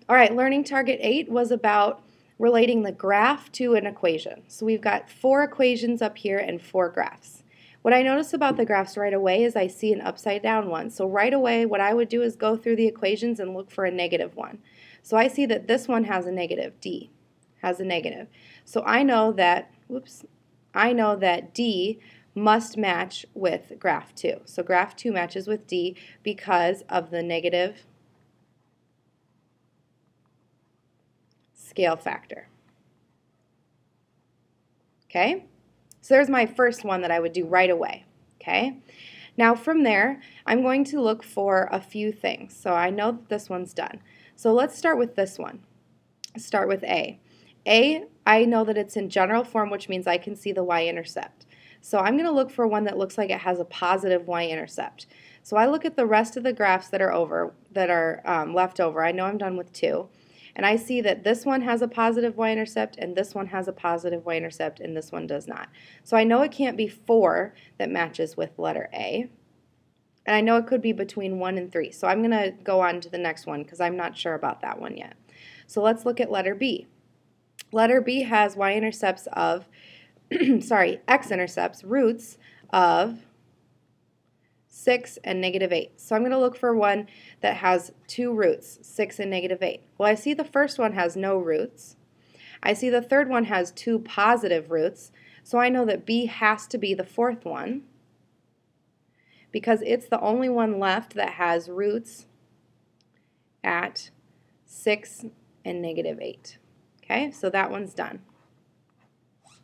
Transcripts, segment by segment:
All right, learning target 8 was about relating the graph to an equation. So we've got 4 equations up here and 4 graphs. What I notice about the graphs right away is I see an upside down one. So right away what I would do is go through the equations and look for a negative one. So I see that this one has a negative, D has a negative. So I know that, D must match with graph 2. So graph 2 matches with D because of the negative scale factor. Okay? So there's my first one that I would do right away. Okay? Now from there, I'm going to look for a few things. So I know that this one's done. So let's start with this one. Start with A. A, I know that it's in general form, which means I can see the y-intercept. So I'm going to look for one that looks like it has a positive y-intercept. So I look at the rest of the graphs that are left over. I know I'm done with 2. And I see that this one has a positive y-intercept, and this one has a positive y-intercept, and this one does not. So I know it can't be 4 that matches with letter A. And I know it could be between 1 and 3. So I'm going to go on to the next one because I'm not sure about that one yet. So let's look at letter B. Letter B has y-intercepts of, x-intercepts, roots of 6 and negative 8. So I'm going to look for one that has 2 roots, 6 and negative 8. Well, I see the first one has no roots. I see the third one has 2 positive roots. So I know that B has to be the fourth one because it's the only one left that has roots at 6 and negative 8. Okay, so that one's done.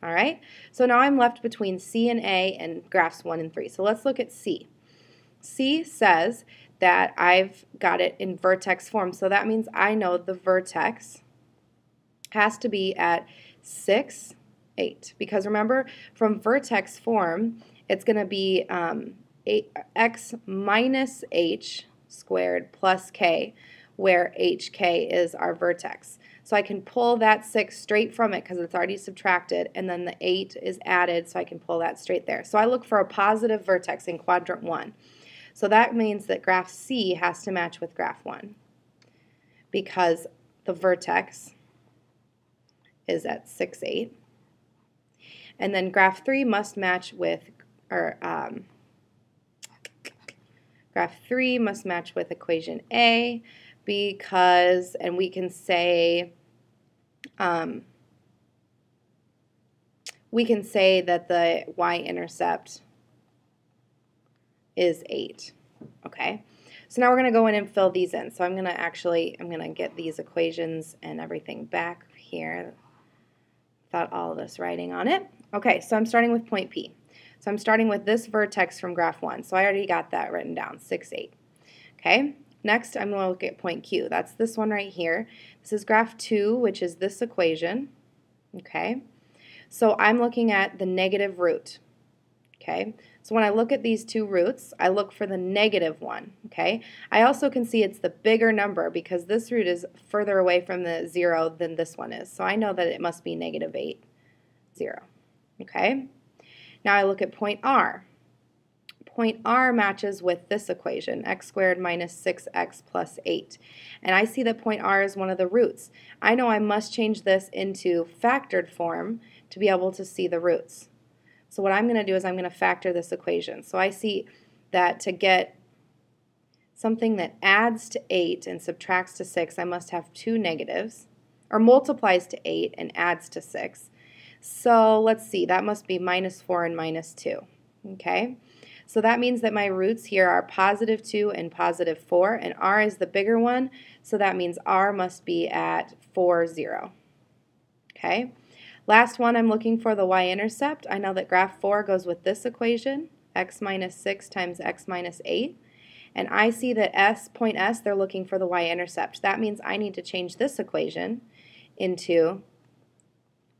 All right, so now I'm left between C and A and graphs 1 and 3. So let's look at C. C says that I've got it in vertex form, so that means I know the vertex has to be at 6, 8. Because remember, from vertex form, it's going to be x minus h squared plus k, where hk is our vertex. So I can pull that 6 straight from it because it's already subtracted, and then the 8 is added, so I can pull that straight there. So I look for a positive vertex in quadrant 1. So that means that graph C has to match with graph 1 because the vertex is at 6, 8. And then graph 3 must match with, graph 3 must match with equation A because, and we can say that the y-intercept is 8. Okay, so now we're going to go in and fill these in. So I'm going to get these equations and everything back here without all of this writing on it. Okay, so I'm starting with point P. So I'm starting with this vertex from graph 1. So I already got that written down, 6, 8. Okay, next I'm going to look at point Q. That's this one right here. This is graph 2, which is this equation. Okay, so I'm looking at the negative root. Okay, so when I look at these 2 roots, I look for the negative one. Okay, I also can see it's the bigger number because this root is further away from the 0 than this one is. So I know that it must be negative 8, 0. Okay, now I look at point R. Point R matches with this equation, x squared minus 6x plus 8. And I see that point R is one of the roots. I know I must change this into factored form to be able to see the roots. So what I'm going to do is I'm going to factor this equation. So I see that to get something that adds to 8 and subtracts to 6, I must have 2 negatives, or multiplies to 8 and adds to 6. So let's see, that must be minus 4 and minus 2. Okay, so that means that my roots here are positive 2 and positive 4, and R is the bigger one, so that means R must be at 4, 0. Okay. Last one, I'm looking for the y-intercept. I know that graph 4 goes with this equation, x minus 6 times x minus 8. And I see that point S, they're looking for the y-intercept. That means I need to change this equation into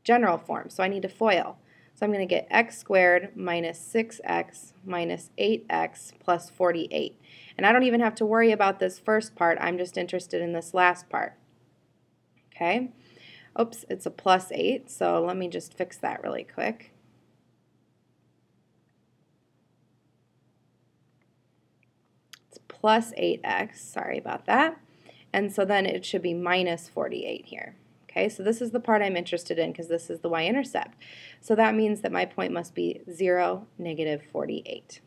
general form. So I need to FOIL. So I'm going to get x squared minus 6x minus 8x plus 48. And I don't even have to worry about this first part. I'm just interested in this last part. Okay. Oops, it's a plus 8, so let me just fix that really quick. It's plus 8x, sorry about that. and so then it should be minus 48 here. Okay, so this is the part I'm interested in because this is the y-intercept. So that means that my point must be 0, negative 48.